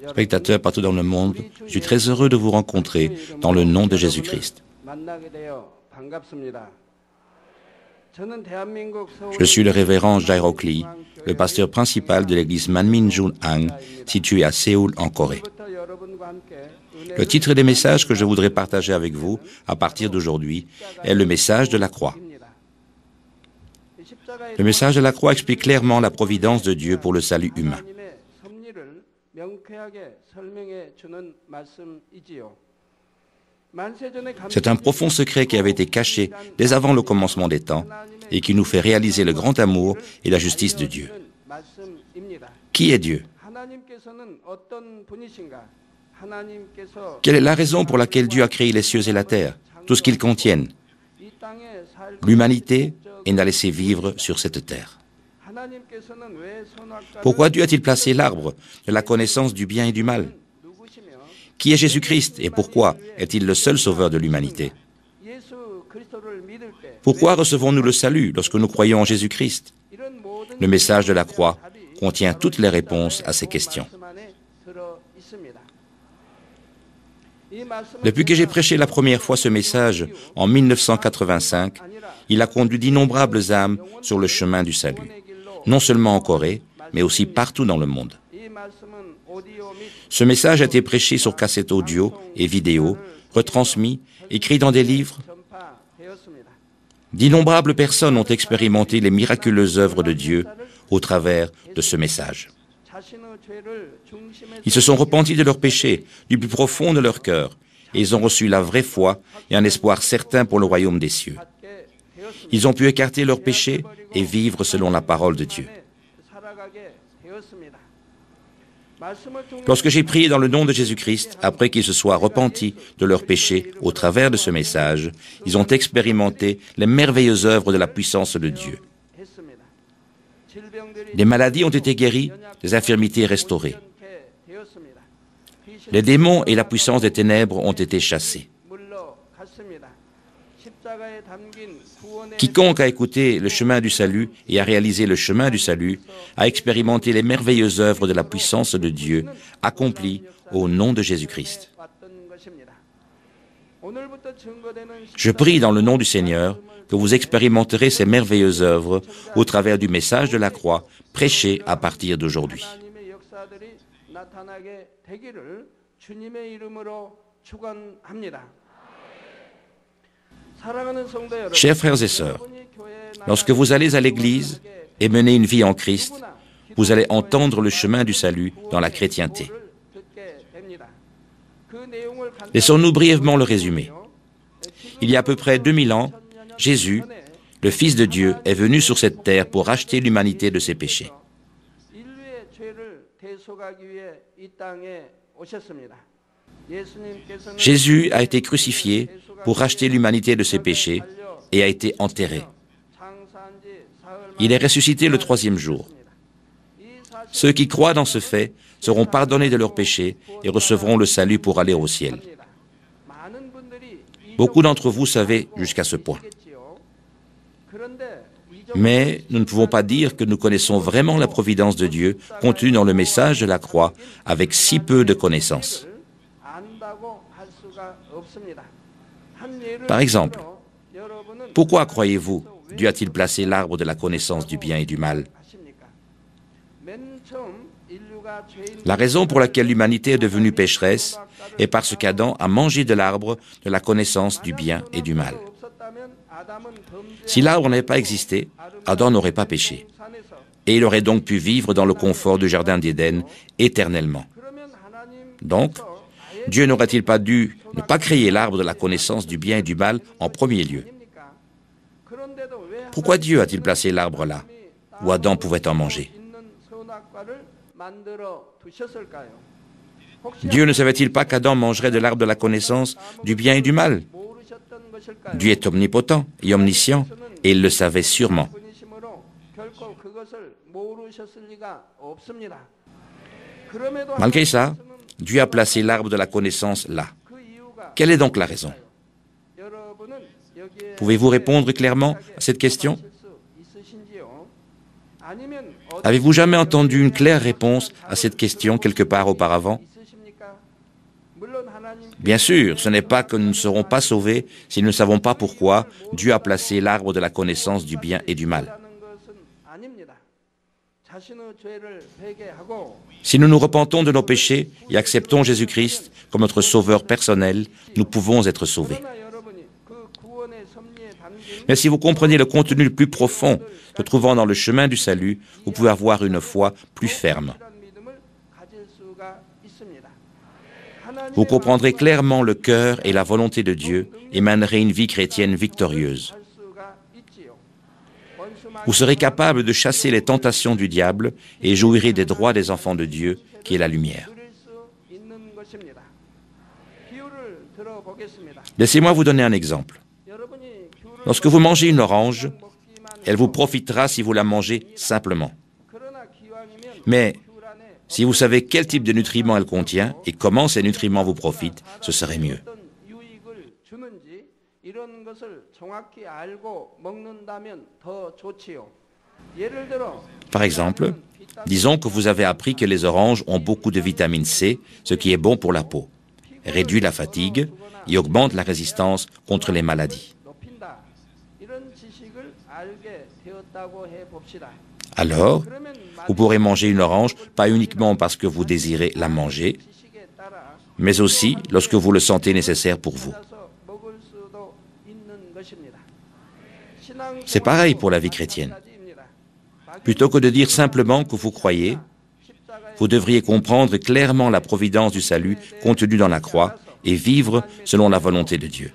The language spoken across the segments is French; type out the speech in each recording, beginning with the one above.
Spectateurs partout dans le monde, je suis très heureux de vous rencontrer dans le nom de Jésus-Christ. Je suis le révérend Jae-rok Lee, le pasteur principal de l'église Manmin-jun Hang, située à Séoul, en Corée. Le titre des messages que je voudrais partager avec vous, à partir d'aujourd'hui, est le message de la croix. Le message de la croix explique clairement la providence de Dieu pour le salut humain. C'est un profond secret qui avait été caché dès avant le commencement des temps et qui nous fait réaliser le grand amour et la justice de Dieu. Qui est Dieu? Quelle est la raison pour laquelle Dieu a créé les cieux et la terre, tout ce qu'ils contiennent, l'humanité, et n'a laissé vivre sur cette terre? Pourquoi Dieu a-t-il placé l'arbre de la connaissance du bien et du mal? Qui est Jésus-Christ et pourquoi est-il le seul sauveur de l'humanité? Pourquoi recevons-nous le salut lorsque nous croyons en Jésus-Christ? Le message de la croix contient toutes les réponses à ces questions. Depuis que j'ai prêché la première fois ce message en 1985, il a conduit d'innombrables âmes sur le chemin du salut, non seulement en Corée, mais aussi partout dans le monde. Ce message a été prêché sur cassette audio et vidéo, retransmis, écrit dans des livres. D'innombrables personnes ont expérimenté les miraculeuses œuvres de Dieu au travers de ce message. Ils se sont repentis de leurs péchés du plus profond de leur cœur et ils ont reçu la vraie foi et un espoir certain pour le royaume des cieux. Ils ont pu écarter leurs péchés et vivre selon la parole de Dieu. Lorsque j'ai prié dans le nom de Jésus-Christ, après qu'ils se soient repentis de leurs péchés au travers de ce message, ils ont expérimenté les merveilleuses œuvres de la puissance de Dieu. Des maladies ont été guéries, des infirmités restaurées. Les démons et la puissance des ténèbres ont été chassés. Quiconque a écouté le chemin du salut et a réalisé le chemin du salut a expérimenté les merveilleuses œuvres de la puissance de Dieu accomplies au nom de Jésus-Christ. Je prie dans le nom du Seigneur que vous expérimenterez ces merveilleuses œuvres au travers du message de la croix prêché à partir d'aujourd'hui. Chers frères et sœurs, lorsque vous allez à l'église et menez une vie en Christ, vous allez entendre le chemin du salut dans la chrétienté. Laissons-nous brièvement le résumer. Il y a à peu près 2000 ans, Jésus, le Fils de Dieu, est venu sur cette terre pour racheter l'humanité de ses péchés. Jésus a été crucifié pour racheter l'humanité de ses péchés et a été enterré. Il est ressuscité le 3e jour. Ceux qui croient dans ce fait seront pardonnés de leurs péchés et recevront le salut pour aller au ciel. Beaucoup d'entre vous savez jusqu'à ce point. Mais nous ne pouvons pas dire que nous connaissons vraiment la providence de Dieu contenue dans le message de la croix avec si peu de connaissances. Par exemple, pourquoi croyez-vous Dieu a-t-il placé l'arbre de la connaissance du bien et du mal? La raison pour laquelle l'humanité est devenue pécheresse est parce qu'Adam a mangé de l'arbre de la connaissance du bien et du mal. Si l'arbre n'avait pas existé, Adam n'aurait pas péché. Et il aurait donc pu vivre dans le confort du jardin d'Éden éternellement. Donc, Dieu n'aurait-il pas dû ne pas créer l'arbre de la connaissance du bien et du mal en premier lieu? Pourquoi Dieu a-t-il placé l'arbre là, où Adam pouvait en manger? Dieu ne savait-il pas qu'Adam mangerait de l'arbre de la connaissance du bien et du mal? Dieu est omnipotent et omniscient, et il le savait sûrement. Malgré ça, Dieu a placé l'arbre de la connaissance là. Quelle est donc la raison? Pouvez-vous répondre clairement à cette question? Avez-vous jamais entendu une claire réponse à cette question quelque part auparavant? Bien sûr, ce n'est pas que nous ne serons pas sauvés si nous ne savons pas pourquoi Dieu a placé l'arbre de la connaissance du bien et du mal. Si nous nous repentons de nos péchés et acceptons Jésus-Christ comme notre sauveur personnel, nous pouvons être sauvés. Mais si vous comprenez le contenu le plus profond se trouvant dans le chemin du salut, vous pouvez avoir une foi plus ferme. Vous comprendrez clairement le cœur et la volonté de Dieu et mènerez une vie chrétienne victorieuse. Vous serez capable de chasser les tentations du diable et jouirez des droits des enfants de Dieu, qui est la lumière. Laissez-moi vous donner un exemple. Lorsque vous mangez une orange, elle vous profitera si vous la mangez simplement. Mais si vous savez quel type de nutriments elle contient et comment ces nutriments vous profitent, ce serait mieux. Par exemple, disons que vous avez appris que les oranges ont beaucoup de vitamine C, ce qui est bon pour la peau, réduit la fatigue et augmente la résistance contre les maladies. Alors, vous pourrez manger une orange, pas uniquement parce que vous désirez la manger, mais aussi lorsque vous le sentez nécessaire pour vous. C'est pareil pour la vie chrétienne. Plutôt que de dire simplement que vous croyez, vous devriez comprendre clairement la providence du salut contenue dans la croix et vivre selon la volonté de Dieu.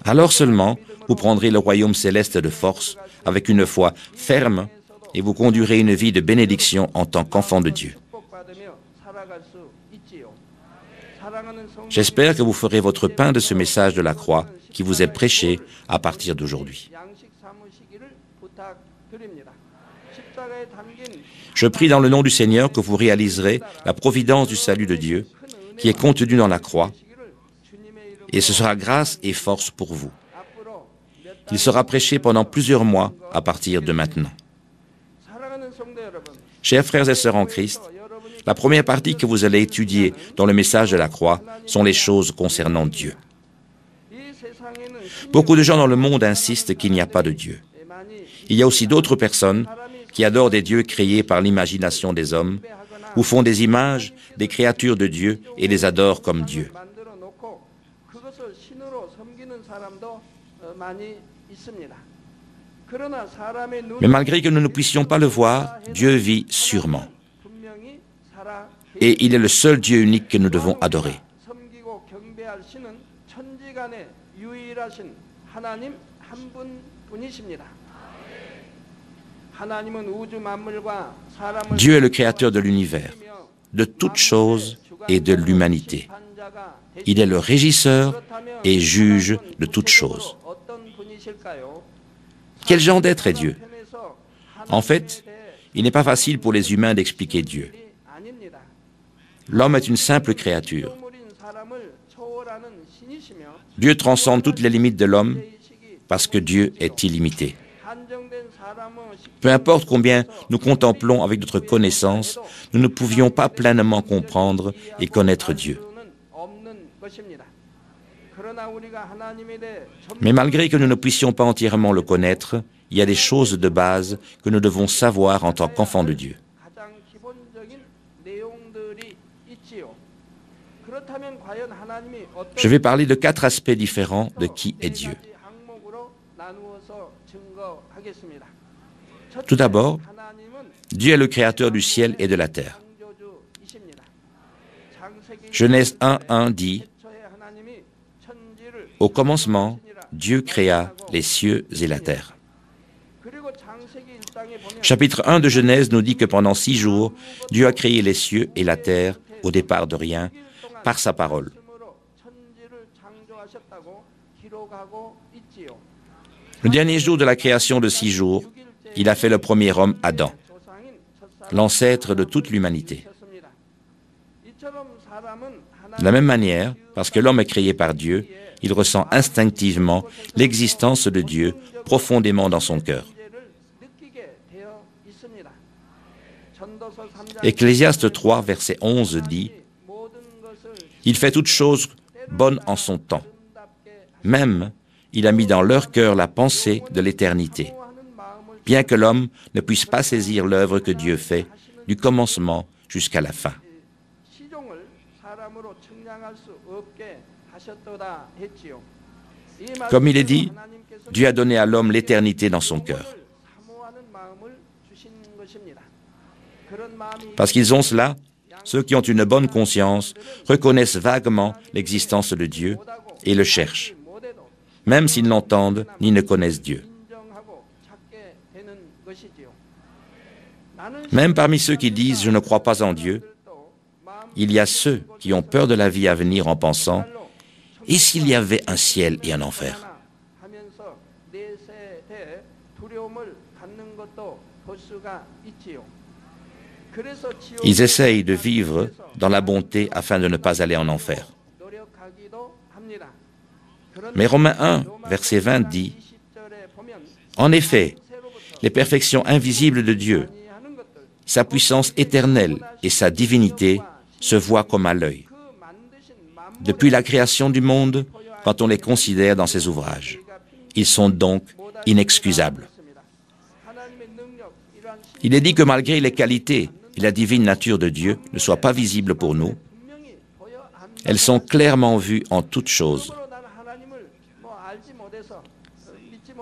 Alors seulement, vous prendrez le royaume céleste de force avec une foi ferme et vous conduirez une vie de bénédiction en tant qu'enfant de Dieu. J'espère que vous ferez votre pain de ce message de la croix qui vous est prêché à partir d'aujourd'hui. Je prie dans le nom du Seigneur que vous réaliserez la providence du salut de Dieu qui est contenue dans la croix, et ce sera grâce et force pour vous. Il sera prêché pendant plusieurs mois à partir de maintenant. Chers frères et sœurs en Christ, la première partie que vous allez étudier dans le message de la croix sont les choses concernant Dieu. Beaucoup de gens dans le monde insistent qu'il n'y a pas de Dieu. Il y a aussi d'autres personnes qui adorent des dieux créés par l'imagination des hommes, ou font des images, des créatures de Dieu et les adorent comme Dieu. Mais malgré que nous ne puissions pas le voir, Dieu vit sûrement. Et il est le seul Dieu unique que nous devons adorer. Dieu est le créateur de l'univers, de toutes choses et de l'humanité. Il est le régisseur et juge de toutes choses. Quel genre d'être est Dieu? En fait, il n'est pas facile pour les humains d'expliquer Dieu. L'homme est une simple créature. Dieu transcende toutes les limites de l'homme parce que Dieu est illimité. Peu importe combien nous contemplons avec notre connaissance, nous ne pouvions pas pleinement comprendre et connaître Dieu. Mais malgré que nous ne puissions pas entièrement le connaître, il y a des choses de base que nous devons savoir en tant qu'enfants de Dieu. Je vais parler de 4 aspects différents de qui est Dieu. Tout d'abord, Dieu est le créateur du ciel et de la terre. Genèse 1:1 dit « Au commencement, Dieu créa les cieux et la terre. » Chapitre 1 de Genèse nous dit que pendant 6 jours, Dieu a créé les cieux et la terre au départ de rien, par sa parole. Le dernier jour de la création de 6 jours, il a fait le premier homme, Adam, l'ancêtre de toute l'humanité. De la même manière, parce que l'homme est créé par Dieu, il ressent instinctivement l'existence de Dieu profondément dans son cœur. Ecclésiaste 3, verset 11 dit « Il fait toutes choses bonnes en son temps. Même, il a mis dans leur cœur la pensée de l'éternité, bien que l'homme ne puisse pas saisir l'œuvre que Dieu fait, du commencement jusqu'à la fin. » Comme il est dit, Dieu a donné à l'homme l'éternité dans son cœur. Parce qu'ils ont cela, ceux qui ont une bonne conscience reconnaissent vaguement l'existence de Dieu et le cherchent, même s'ils n'entendent ni ne connaissent Dieu. Même parmi ceux qui disent « je ne crois pas en Dieu », il y a ceux qui ont peur de la vie à venir en pensant « et s'il y avait un ciel et un enfer ?» Ils essayent de vivre dans la bonté afin de ne pas aller en enfer. Mais Romains 1, verset 20 dit « En effet, les perfections invisibles de Dieu, sa puissance éternelle et sa divinité se voient comme à l'œil, depuis la création du monde, quand on les considère dans ses ouvrages. Ils sont donc inexcusables. » Il est dit que malgré les qualités et la divine nature de Dieu ne soient pas visibles pour nous, elles sont clairement vues en toutes choses.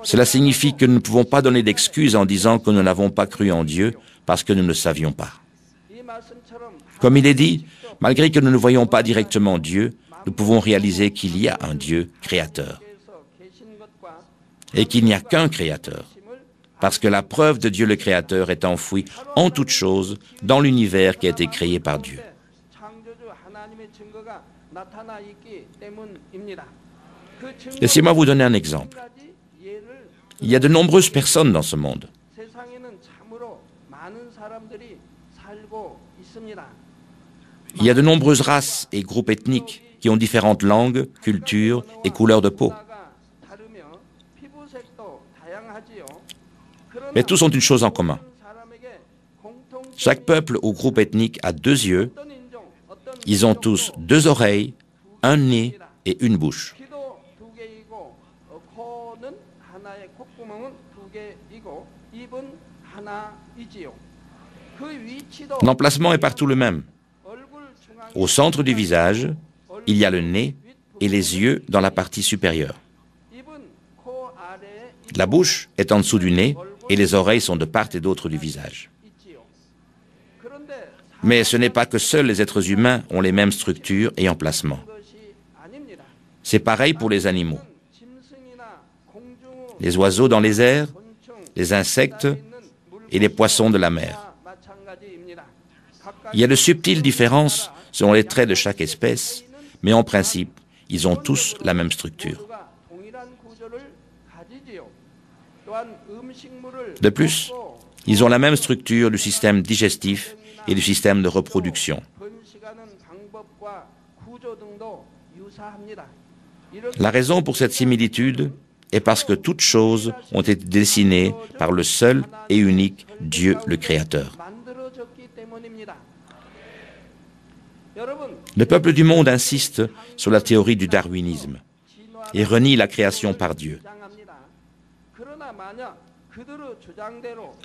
Cela signifie que nous ne pouvons pas donner d'excuses en disant que nous n'avons pas cru en Dieu parce que nous ne le savions pas. Comme il est dit, malgré que nous ne voyons pas directement Dieu, nous pouvons réaliser qu'il y a un Dieu créateur et qu'il n'y a qu'un créateur, parce que la preuve de Dieu le Créateur est enfouie en toutes choses dans l'univers qui a été créé par Dieu. Laissez-moi vous donner un exemple. Il y a de nombreuses personnes dans ce monde. Il y a de nombreuses races et groupes ethniques qui ont différentes langues, cultures et couleurs de peau. Mais tous ont une chose en commun. Chaque peuple ou groupe ethnique a deux yeux, ils ont tous deux oreilles, un nez et une bouche. L'emplacement est partout le même. Au centre du visage, il y a le nez et les yeux dans la partie supérieure. La bouche est en dessous du nez et les oreilles sont de part et d'autre du visage. Mais ce n'est pas que seuls les êtres humains ont les mêmes structures et emplacements. C'est pareil pour les animaux. Les oiseaux dans les airs, les insectes et les poissons de la mer. Il y a de subtiles différences selon les traits de chaque espèce, mais en principe, ils ont tous la même structure. De plus, ils ont la même structure du système digestif et du système de reproduction. La raison pour cette similitude est parce que toutes choses ont été dessinées par le seul et unique Dieu le Créateur. Le peuple du monde insiste sur la théorie du darwinisme et renie la création par Dieu.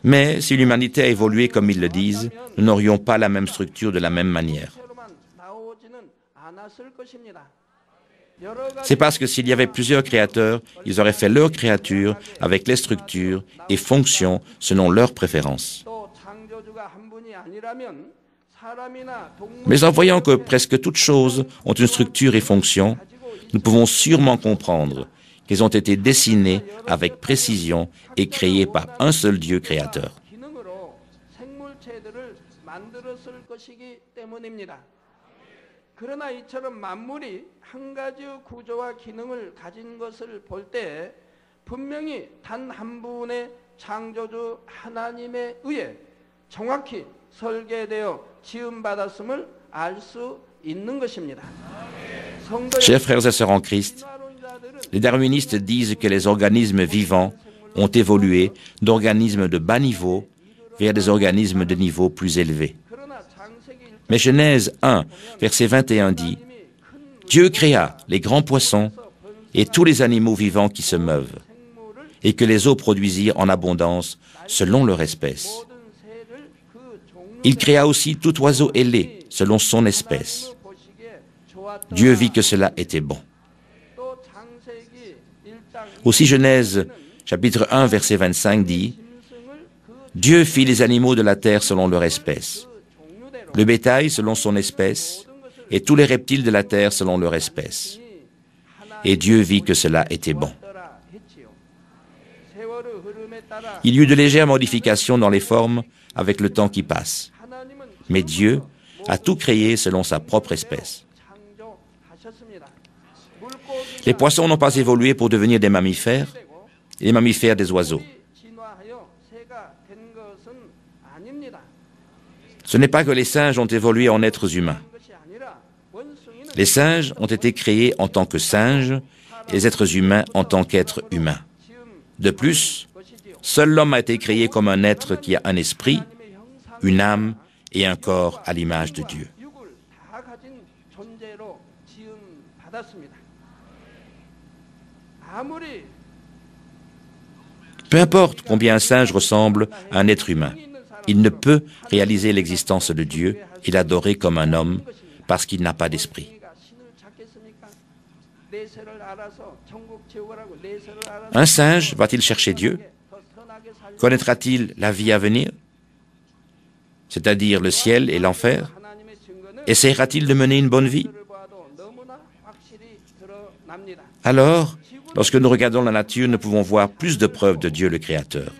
Mais si l'humanité a évolué comme ils le disent, nous n'aurions pas la même structure de la même manière. C'est parce que s'il y avait plusieurs créateurs, ils auraient fait leur créature avec les structures et fonctions selon leurs préférences. Mais en voyant que presque toutes choses ont une structure et fonction, nous pouvons sûrement comprendre qu'elles ont été dessinées avec précision et créées par un seul Dieu créateur. Chers frères et sœurs en Christ, les darwinistes disent que les organismes vivants ont évolué d'organismes de bas niveau vers des organismes de niveau plus élevé. Mais Genèse 1, verset 21 dit « Dieu créa les grands poissons et tous les animaux vivants qui se meuvent, et que les eaux produisirent en abondance selon leur espèce. Il créa aussi tout oiseau ailé selon son espèce. Dieu vit que cela était bon. » Aussi Genèse chapitre 1, verset 25 dit « Dieu fit les animaux de la terre selon leur espèce, le bétail selon son espèce, et tous les reptiles de la terre selon leur espèce. Et Dieu vit que cela était bon. » Il y eut de légères modifications dans les formes avec le temps qui passe. Mais Dieu a tout créé selon sa propre espèce. Les poissons n'ont pas évolué pour devenir des mammifères, et les mammifères des oiseaux. Ce n'est pas que les singes ont évolué en êtres humains. Les singes ont été créés en tant que singes, et les êtres humains en tant qu'êtres humains. De plus, seul l'homme a été créé comme un être qui a un esprit, une âme et un corps à l'image de Dieu. Peu importe combien un singe ressemble à un être humain, il ne peut réaliser l'existence de Dieu et l'adorer comme un homme parce qu'il n'a pas d'esprit. Un singe va-t-il chercher Dieu? Connaîtra-t-il la vie à venir, c'est-à-dire le ciel et l'enfer? Essaiera-t-il de mener une bonne vie? Alors, lorsque nous regardons la nature, nous pouvons voir plus de preuves de Dieu le Créateur.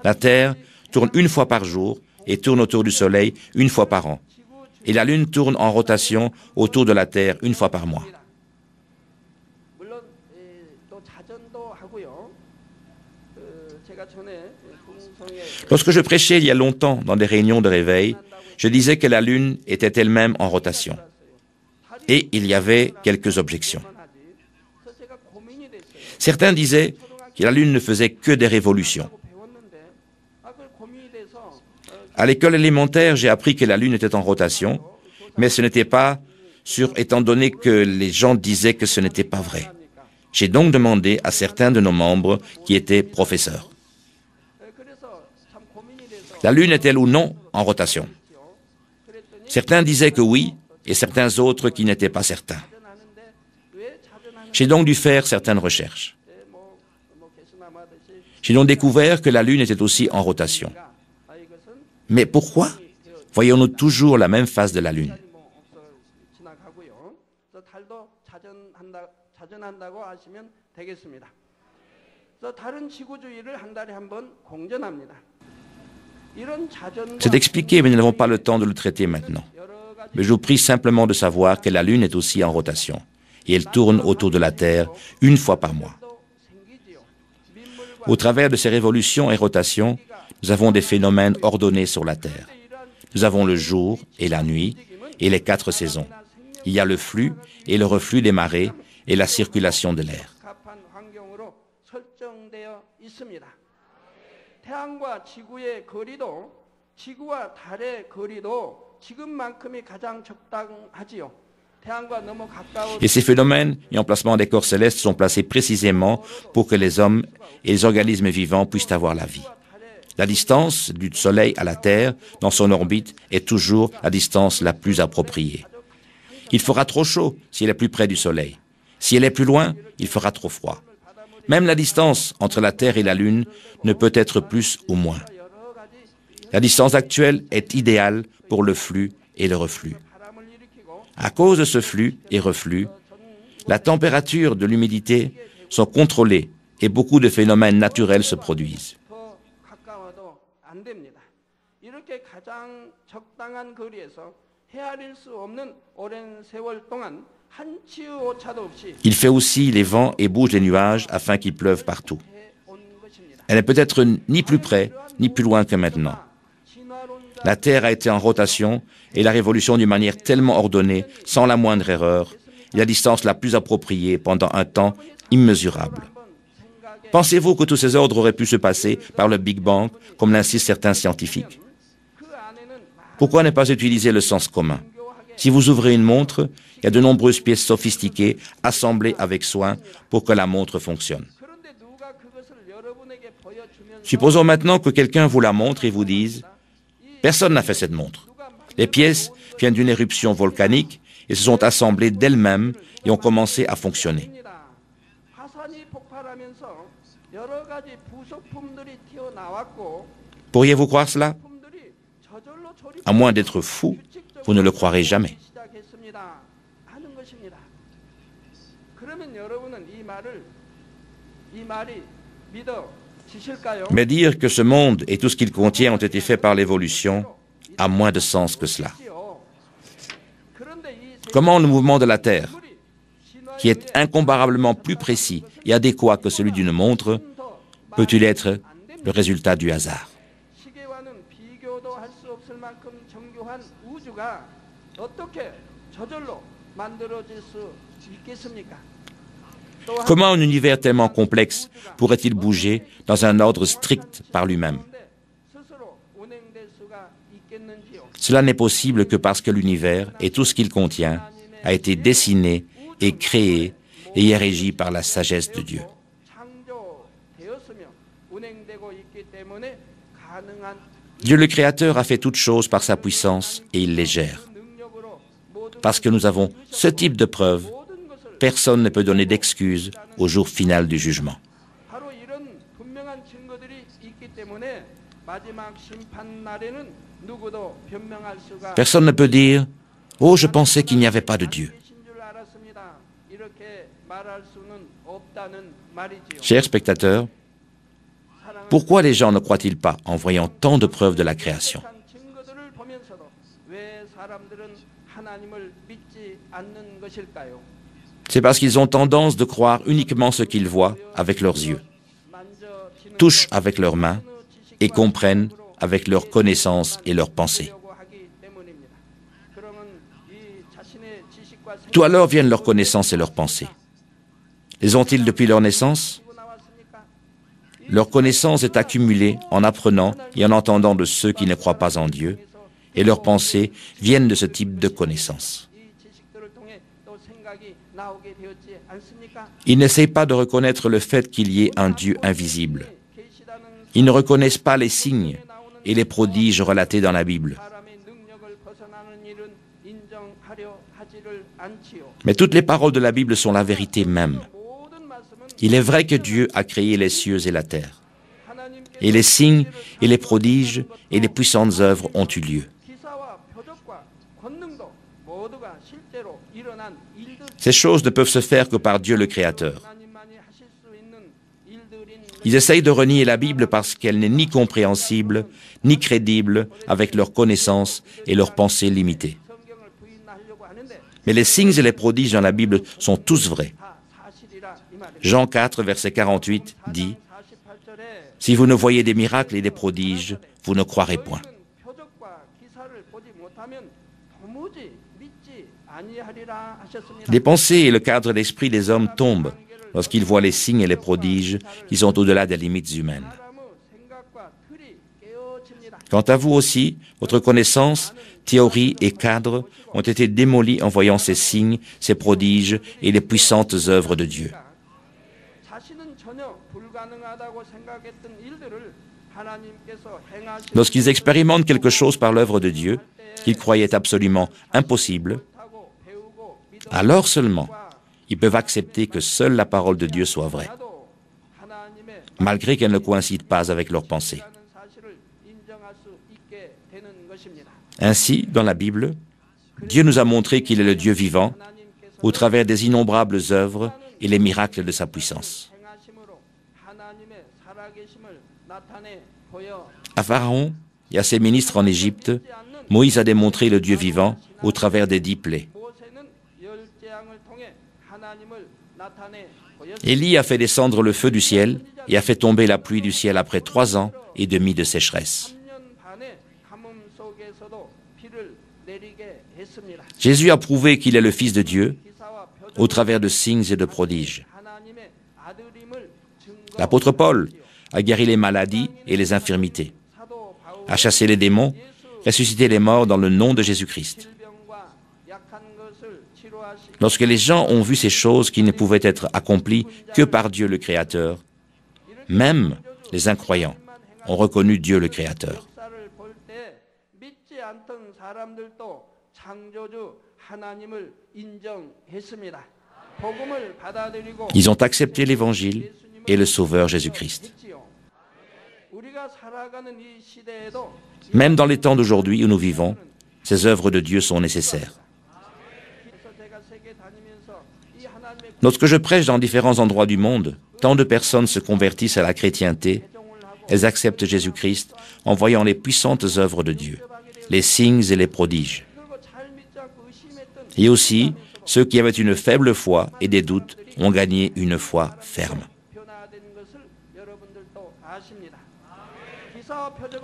La terre tourne une fois par jour et tourne autour du soleil une fois par an. Et la lune tourne en rotation autour de la terre une fois par mois. Lorsque je prêchais il y a longtemps dans des réunions de réveil, je disais que la lune était elle-même en rotation. Et il y avait quelques objections. Certains disaient que la lune ne faisait que des révolutions. À l'école élémentaire, j'ai appris que la lune était en rotation, mais ce n'était pas sûr étant donné que les gens disaient que ce n'était pas vrai. J'ai donc demandé à certains de nos membres qui étaient professeurs. La lune est-elle ou non en rotation? Certains disaient que oui, et certains autres qui n'étaient pas certains. J'ai donc dû faire certaines recherches. J'ai donc découvert que la lune était aussi en rotation. Mais pourquoi voyons-nous toujours la même face de la lune? C'est expliqué, mais nous n'avons pas le temps de le traiter maintenant. Mais je vous prie simplement de savoir que la lune est aussi en rotation, et elle tourne autour de la Terre une fois par mois. Au travers de ces révolutions et rotations, nous avons des phénomènes ordonnés sur la Terre. Nous avons le jour et la nuit et les 4 saisons. Il y a le flux et le reflux des marées et la circulation de l'air. Et ces phénomènes et emplacements des corps célestes sont placés précisément pour que les hommes et les organismes vivants puissent avoir la vie. La distance du Soleil à la Terre dans son orbite est toujours la distance la plus appropriée. Il fera trop chaud si elle est plus près du Soleil. Si elle est plus loin, il fera trop froid. Même la distance entre la Terre et la Lune ne peut être plus ou moins. La distance actuelle est idéale pour le flux et le reflux. À cause de ce flux et reflux, la température de l'humidité sont contrôlées et beaucoup de phénomènes naturels se produisent. Il fait aussi les vents et bouge les nuages afin qu'il pleuve partout. Elle n'est peut-être ni plus près ni plus loin que maintenant. La Terre a été en rotation et la révolution d'une manière tellement ordonnée, sans la moindre erreur, et la distance la plus appropriée pendant un temps immesurable. Pensez-vous que tous ces ordres auraient pu se passer par le Big Bang, comme l'insistent certains scientifiques? Pourquoi ne pas utiliser le sens commun? Si vous ouvrez une montre, il y a de nombreuses pièces sophistiquées assemblées avec soin pour que la montre fonctionne. Supposons maintenant que quelqu'un vous la montre et vous dise « Personne n'a fait cette montre. Les pièces viennent d'une éruption volcanique et se sont assemblées d'elles-mêmes et ont commencé à fonctionner. » Pourriez-vous croire cela? À moins d'être fou, vous ne le croirez jamais. Mais dire que ce monde et tout ce qu'il contient ont été faits par l'évolution a moins de sens que cela. Comment le mouvement de la Terre, qui est incomparablement plus précis et adéquat que celui d'une montre, peut-il être le résultat du hasard? Comment un univers tellement complexe pourrait-il bouger dans un ordre strict par lui-même? Cela n'est possible que parce que l'univers et tout ce qu'il contient a été dessiné et créé et est régi par la sagesse de Dieu. Dieu le Créateur a fait toutes choses par sa puissance et il les gère. Parce que nous avons ce type de preuves, personne ne peut donner d'excuses au jour final du jugement. Personne ne peut dire « Oh, je pensais qu'il n'y avait pas de Dieu ». Chers spectateurs, pourquoi les gens ne croient-ils pas en voyant tant de preuves de la création? C'est parce qu'ils ont tendance de croire uniquement ce qu'ils voient avec leurs yeux, touchent avec leurs mains et comprennent avec leurs connaissances et leurs pensées. D'où alors viennent leurs connaissances et leurs pensées? Les ont-ils depuis leur naissance? Leur connaissance est accumulée en apprenant et en entendant de ceux qui ne croient pas en Dieu, et leurs pensées viennent de ce type de connaissances. Ils n'essayent pas de reconnaître le fait qu'il y ait un Dieu invisible. Ils ne reconnaissent pas les signes et les prodiges relatés dans la Bible. Mais toutes les paroles de la Bible sont la vérité même. Il est vrai que Dieu a créé les cieux et la terre. Et les signes et les prodiges et les puissantes œuvres ont eu lieu. Ces choses ne peuvent se faire que par Dieu le Créateur. Ils essayent de renier la Bible parce qu'elle n'est ni compréhensible, ni crédible avec leurs connaissances et leurs pensées limitées. Mais les signes et les prodiges dans la Bible sont tous vrais. Jean 4, verset 48 dit « Si vous ne voyez des miracles et des prodiges, vous ne croirez point. » Les pensées et le cadre d'esprit des hommes tombent lorsqu'ils voient les signes et les prodiges qui sont au-delà des limites humaines. Quant à vous aussi, votre connaissance, théorie et cadre ont été démolis en voyant ces signes, ces prodiges et les puissantes œuvres de Dieu. Lorsqu'ils expérimentent quelque chose par l'œuvre de Dieu, qu'ils croyaient absolument impossible, alors seulement ils peuvent accepter que seule la parole de Dieu soit vraie, malgré qu'elle ne coïncide pas avec leurs pensées. Ainsi, dans la Bible, Dieu nous a montré qu'il est le Dieu vivant au travers des innombrables œuvres et les miracles de sa puissance. À Pharaon et à ses ministres en Égypte, Moïse a démontré le Dieu vivant au travers des 10 plaies. Élie a fait descendre le feu du ciel et a fait tomber la pluie du ciel après 3 ans et demi de sécheresse. Jésus a prouvé qu'il est le Fils de Dieu au travers de signes et de prodiges. L'apôtre Paul a guéri les maladies et les infirmités, a chassé les démons ressusciter les morts dans le nom de Jésus-Christ. Lorsque les gens ont vu ces choses qui ne pouvaient être accomplies que par Dieu le Créateur, même les incroyants ont reconnu Dieu le Créateur. Ils ont accepté l'Évangile et le Sauveur Jésus-Christ. Même dans les temps d'aujourd'hui où nous vivons, ces œuvres de Dieu sont nécessaires. Lorsque je prêche dans différents endroits du monde, tant de personnes se convertissent à la chrétienté, elles acceptent Jésus-Christ en voyant les puissantes œuvres de Dieu, les signes et les prodiges. Et aussi, ceux qui avaient une faible foi et des doutes ont gagné une foi ferme.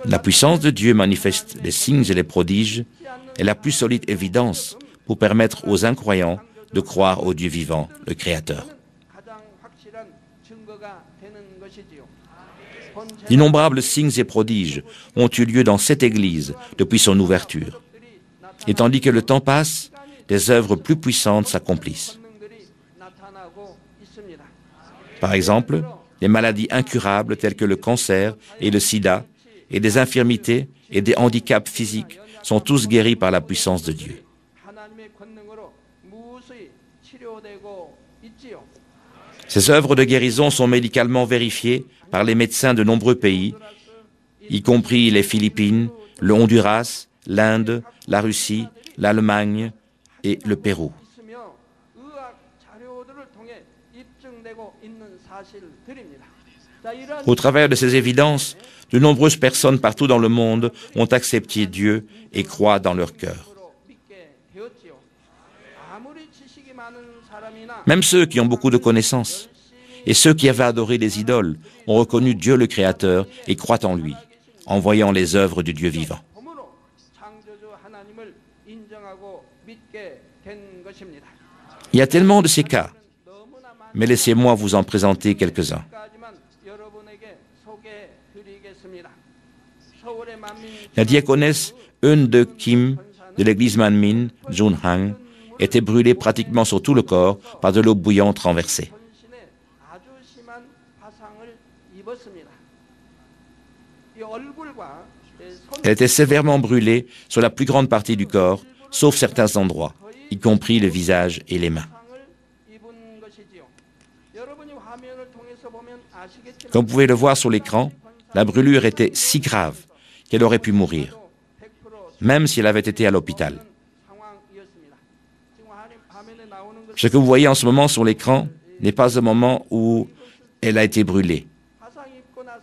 La puissance de Dieu manifeste les signes et les prodiges est la plus solide évidence pour permettre aux incroyants de croire au Dieu vivant, le Créateur. D'innombrables signes et prodiges ont eu lieu dans cette Église depuis son ouverture. Et tandis que le temps passe, des œuvres plus puissantes s'accomplissent. Par exemple, des maladies incurables telles que le cancer et le sida, et des infirmités et des handicaps physiques sont tous guéris par la puissance de Dieu. Ces œuvres de guérison sont médicalement vérifiées par les médecins de nombreux pays, y compris les Philippines, le Honduras, l'Inde, la Russie, l'Allemagne et le Pérou. Au travers de ces évidences, de nombreuses personnes partout dans le monde ont accepté Dieu et croient dans leur cœur. Même ceux qui ont beaucoup de connaissances et ceux qui avaient adoré les idoles ont reconnu Dieu le Créateur et croient en lui, en voyant les œuvres du Dieu vivant. Il y a tellement de ces cas, mais laissez-moi vous en présenter quelques-uns. La diaconesse Eun de Kim de l'église Manmin, Junhang, était brûlée pratiquement sur tout le corps par de l'eau bouillante renversée. Elle était sévèrement brûlée sur la plus grande partie du corps, sauf certains endroits, y compris le visage et les mains. Comme vous pouvez le voir sur l'écran, la brûlure était si grave qu'elle aurait pu mourir, même si elle avait été à l'hôpital. Ce que vous voyez en ce moment sur l'écran n'est pas au moment où elle a été brûlée.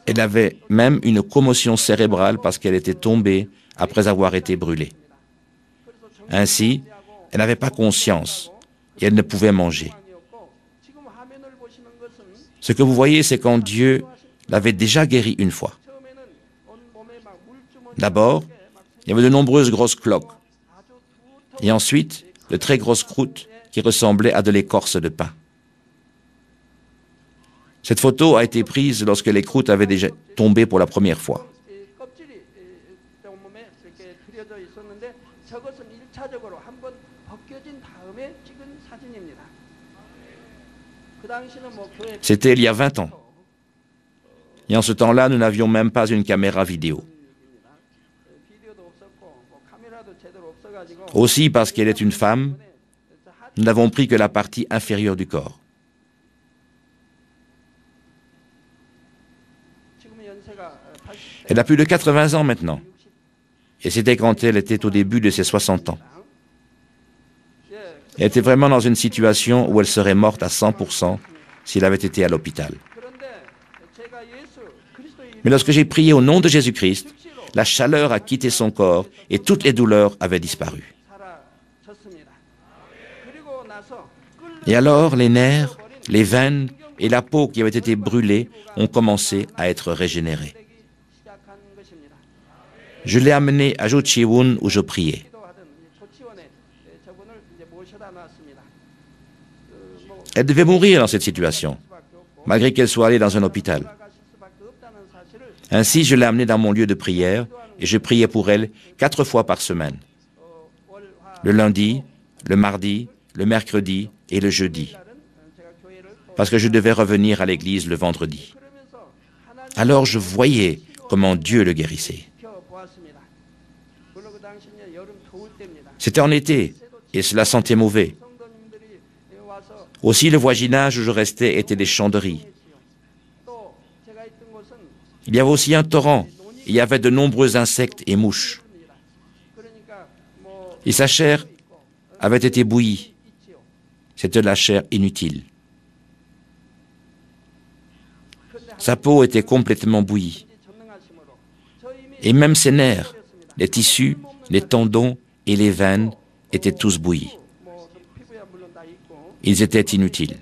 Elle avait même une commotion cérébrale parce qu'elle était tombée après avoir été brûlée. Ainsi, elle n'avait pas conscience et elle ne pouvait manger. Ce que vous voyez, c'est quand Dieu l'avait déjà guérie une fois. D'abord, il y avait de nombreuses grosses cloques. Et ensuite, de très grosses croûtes qui ressemblaient à de l'écorce de pain. Cette photo a été prise lorsque les croûtes avaient déjà tombé pour la première fois. C'était il y a 20 ans. Et en ce temps-là, nous n'avions même pas une caméra vidéo. Aussi, parce qu'elle est une femme, nous n'avons pris que la partie inférieure du corps. Elle a plus de 80 ans maintenant. Et c'était quand elle était au début de ses 60 ans. Elle était vraiment dans une situation où elle serait morte à 100% s'il avait été à l'hôpital. Mais lorsque j'ai prié au nom de Jésus-Christ, la chaleur a quitté son corps et toutes les douleurs avaient disparu. Et alors, les nerfs, les veines et la peau qui avaient été brûlées ont commencé à être régénérées. Je l'ai amenée à Jochiwon où je priais. Elle devait mourir dans cette situation, malgré qu'elle soit allée dans un hôpital. Ainsi, je l'ai amenée dans mon lieu de prière, et je priais pour elle 4 fois par semaine. Le lundi, le mardi, le mercredi et le jeudi, parce que je devais revenir à l'église le vendredi. Alors je voyais comment Dieu le guérissait. C'était en été, et cela sentait mauvais. Aussi, le voisinage où je restais était des champs de riz. Il y avait aussi un torrent. Il y avait de nombreux insectes et mouches. Et sa chair avait été bouillie. C'était de la chair inutile. Sa peau était complètement bouillie. Et même ses nerfs, les tissus, les tendons et les veines étaient tous bouillis. Ils étaient inutiles.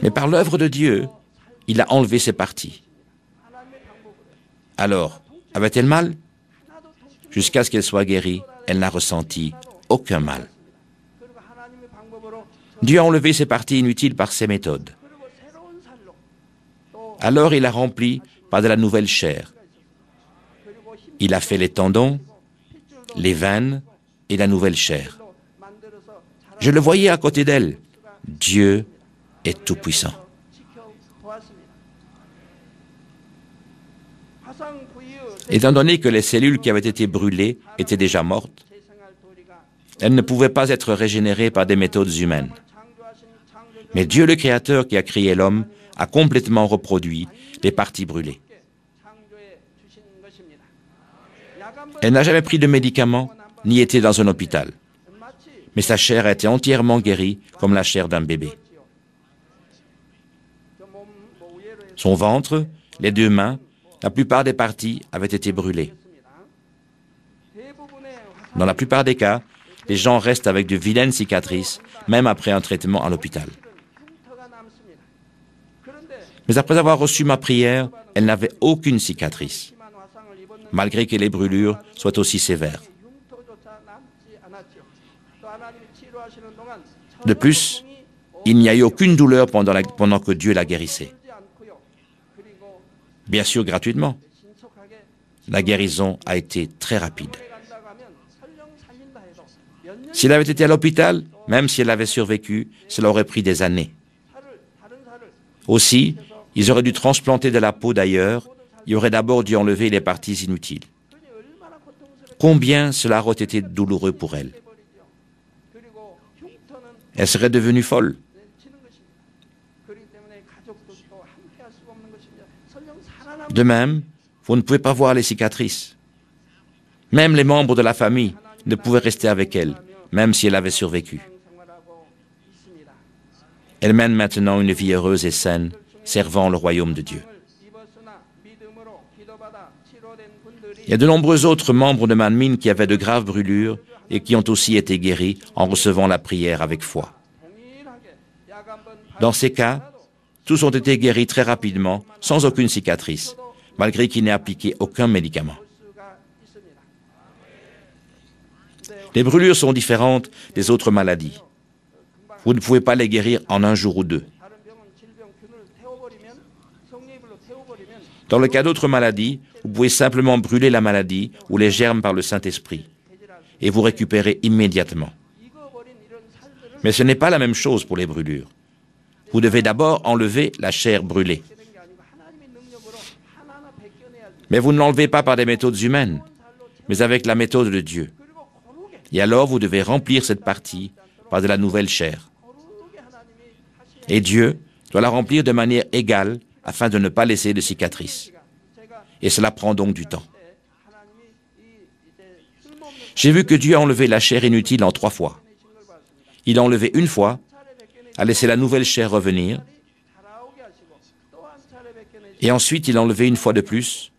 Mais par l'œuvre de Dieu, il a enlevé ces parties. Alors, avait-elle mal? Jusqu'à ce qu'elle soit guérie, elle n'a ressenti aucun mal. Dieu a enlevé ces parties inutiles par ses méthodes. Alors il a rempli par de la nouvelle chair. Il a fait les tendons, les veines et la nouvelle chair. Je le voyais à côté d'elle. Dieu est tout-puissant. Étant donné que les cellules qui avaient été brûlées étaient déjà mortes, elles ne pouvaient pas être régénérées par des méthodes humaines. Mais Dieu le Créateur qui a créé l'homme a complètement reproduit les parties brûlées. Elle n'a jamais pris de médicaments, ni été dans un hôpital. Mais sa chair a été entièrement guérie comme la chair d'un bébé. Son ventre, les 2 mains, la plupart des parties avaient été brûlées. Dans la plupart des cas, les gens restent avec de vilaines cicatrices, même après un traitement à l'hôpital. Mais après avoir reçu ma prière, elle n'avait aucune cicatrice, malgré que les brûlures soient aussi sévères. De plus, il n'y a eu aucune douleur pendant que Dieu la guérissait. Bien sûr, gratuitement. La guérison a été très rapide. S'il avait été à l'hôpital, même si elle avait survécu, cela aurait pris des années. Aussi, ils auraient dû transplanter de la peau d'ailleurs, ils auraient d'abord dû enlever les parties inutiles. Combien cela aurait été douloureux pour elle. Elle serait devenue folle. De même, vous ne pouvez pas voir les cicatrices. Même les membres de la famille ne pouvaient rester avec elle, même si elle avait survécu. Elle mène maintenant une vie heureuse et saine, servant le royaume de Dieu. Il y a de nombreux autres membres de Manmin qui avaient de graves brûlures et qui ont aussi été guéris en recevant la prière avec foi. Dans ces cas, tous ont été guéris très rapidement, sans aucune cicatrice, malgré qu'il n'ait appliqué aucun médicament. Les brûlures sont différentes des autres maladies. Vous ne pouvez pas les guérir en 1 jour ou 2. Dans le cas d'autres maladies, vous pouvez simplement brûler la maladie ou les germes par le Saint-Esprit et vous récupérer immédiatement. Mais ce n'est pas la même chose pour les brûlures. Vous devez d'abord enlever la chair brûlée. Mais vous ne l'enlevez pas par des méthodes humaines, mais avec la méthode de Dieu. Et alors vous devez remplir cette partie par de la nouvelle chair. Et Dieu doit la remplir de manière égale afin de ne pas laisser de cicatrices. Et cela prend donc du temps. J'ai vu que Dieu a enlevé la chair inutile en 3 fois. Il a enlevé une fois, a laissé la nouvelle chair revenir, et ensuite il a enlevé une fois de plus,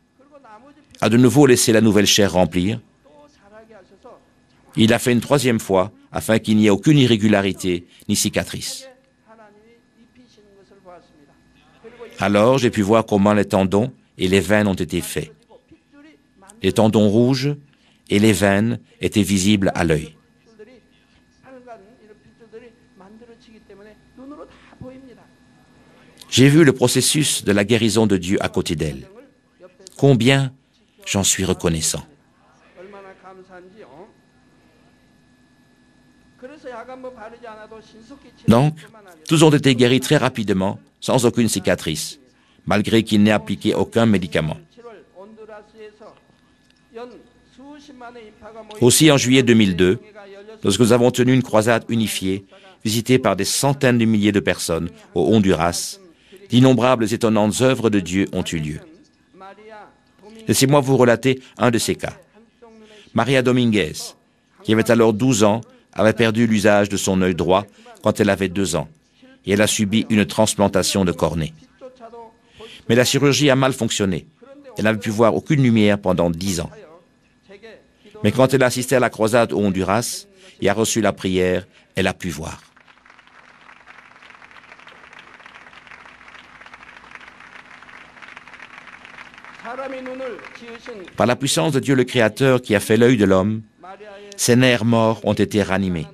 a de nouveau laissé la nouvelle chair remplir. Il a fait une 3e fois afin qu'il n'y ait aucune irrégularité ni cicatrice. Alors j'ai pu voir comment les tendons et les veines ont été faits. Les tendons rouges et les veines étaient visibles à l'œil. J'ai vu le processus de la guérison de Dieu à côté d'elle. Combien j'en suis reconnaissant. Donc, tous ont été guéris très rapidement, sans aucune cicatrice, malgré qu'ils n'aient appliqué aucun médicament. Aussi, en juillet 2002, lorsque nous avons tenu une croisade unifiée, visitée par des centaines de milliers de personnes au Honduras, d'innombrables étonnantes œuvres de Dieu ont eu lieu. Laissez-moi vous relater un de ces cas. Maria Dominguez, qui avait alors 12 ans, avait perdu l'usage de son œil droit quand elle avait 2 ans, et elle a subi une transplantation de cornée. Mais la chirurgie a mal fonctionné. Elle n'avait pu voir aucune lumière pendant 10 ans. Mais quand elle a assisté à la croisade au Honduras et a reçu la prière, elle a pu voir. Par la puissance de Dieu le Créateur qui a fait l'œil de l'homme, ses nerfs morts ont été ranimés.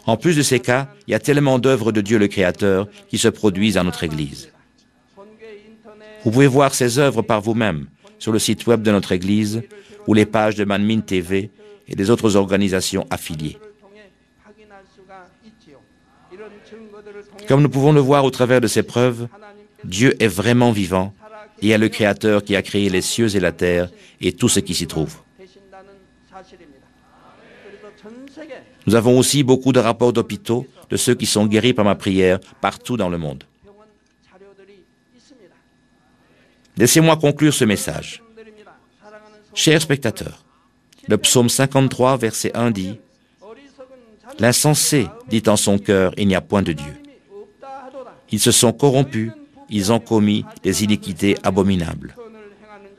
En plus de ces cas, il y a tellement d'œuvres de Dieu le Créateur qui se produisent dans notre Église. Vous pouvez voir ces œuvres par vous-même sur le site web de notre Église ou les pages de Manmin TV et des autres organisations affiliées. Comme nous pouvons le voir au travers de ces preuves, Dieu est vraiment vivant et est le Créateur qui a créé les cieux et la terre et tout ce qui s'y trouve. Nous avons aussi beaucoup de rapports d'hôpitaux de ceux qui sont guéris par ma prière partout dans le monde. Laissez-moi conclure ce message. Chers spectateurs, le psaume 53, verset 1 dit « L'insensé dit en son cœur, il n'y a point de Dieu. Ils se sont corrompus, ils ont commis des iniquités abominables.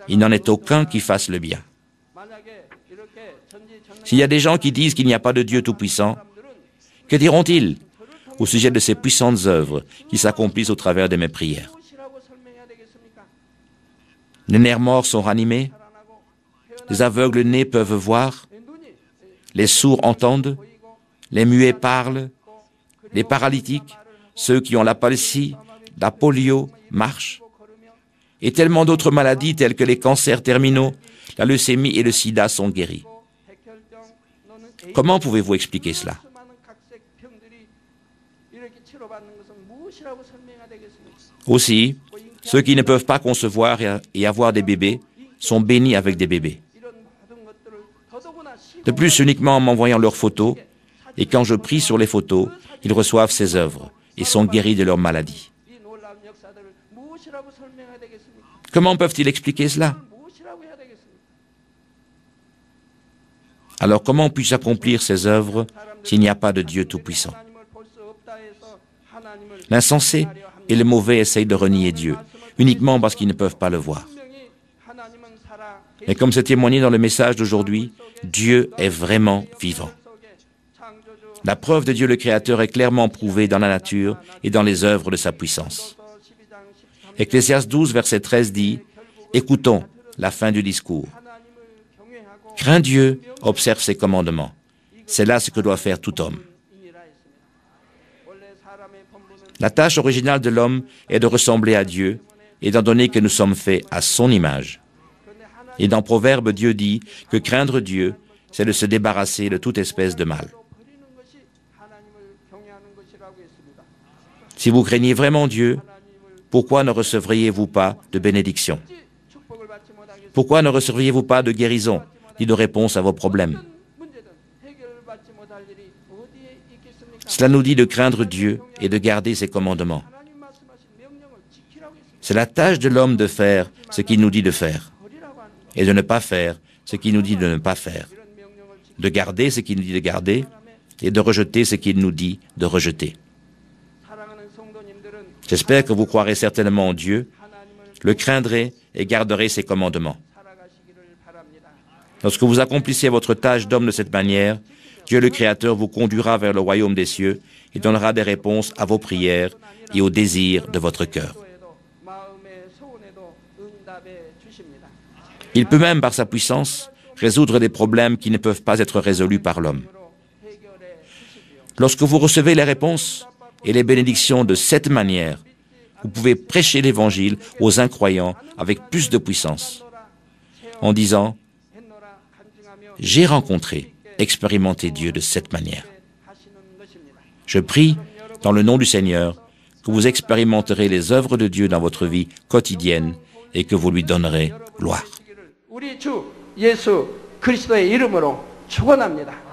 Il n'en est aucun qui fasse le bien. » S'il y a des gens qui disent qu'il n'y a pas de Dieu Tout-Puissant, que diront-ils au sujet de ces puissantes œuvres qui s'accomplissent au travers de mes prières? Les nerfs morts sont ranimés, les aveugles nés peuvent voir, les sourds entendent, les muets parlent, les paralytiques, ceux qui ont la palsy, la polio, marchent, et tellement d'autres maladies telles que les cancers terminaux, la leucémie et le sida sont guéris. Comment pouvez-vous expliquer cela? Aussi, ceux qui ne peuvent pas concevoir et avoir des bébés sont bénis avec des bébés. De plus, uniquement en m'envoyant leurs photos, et quand je prie sur les photos, ils reçoivent ces œuvres et sont guéris de leur maladie. Comment peuvent-ils expliquer cela? Alors comment puis-je accomplir ces œuvres s'il n'y a pas de Dieu Tout-Puissant? L'insensé et le mauvais essayent de renier Dieu, uniquement parce qu'ils ne peuvent pas le voir. Mais comme c'est témoigné dans le message d'aujourd'hui, Dieu est vraiment vivant. La preuve de Dieu le Créateur est clairement prouvée dans la nature et dans les œuvres de sa puissance. Ecclésiaste 12, verset 13 dit « Écoutons la fin du discours. Crains Dieu, observe ses commandements. C'est là ce que doit faire tout homme. » La tâche originale de l'homme est de ressembler à Dieu, étant donné que nous sommes faits à son image. Et dans Proverbe, Dieu dit que craindre Dieu, c'est de se débarrasser de toute espèce de mal. Si vous craignez vraiment Dieu, pourquoi ne recevriez-vous pas de bénédiction? Pourquoi ne recevriez-vous pas de guérison, ni de réponse à vos problèmes? Cela nous dit de craindre Dieu et de garder ses commandements. C'est la tâche de l'homme de faire ce qu'il nous dit de faire, et de ne pas faire ce qu'il nous dit de ne pas faire, de garder ce qu'il nous dit de garder, et de rejeter ce qu'il nous dit de rejeter. J'espère que vous croirez certainement en Dieu, le craindrez et garderez ses commandements. Lorsque vous accomplissez votre tâche d'homme de cette manière, Dieu le Créateur vous conduira vers le royaume des cieux et donnera des réponses à vos prières et aux désirs de votre cœur. Il peut même, par sa puissance, résoudre des problèmes qui ne peuvent pas être résolus par l'homme. Lorsque vous recevez les réponses, et les bénédictions de cette manière, vous pouvez prêcher l'Évangile aux incroyants avec plus de puissance, en disant « J'ai rencontré, expérimenté Dieu de cette manière ». Je prie, dans le nom du Seigneur, que vous expérimenterez les œuvres de Dieu dans votre vie quotidienne et que vous lui donnerez gloire. 우리 주 예수 그리스도의 이름으로 축원합니다.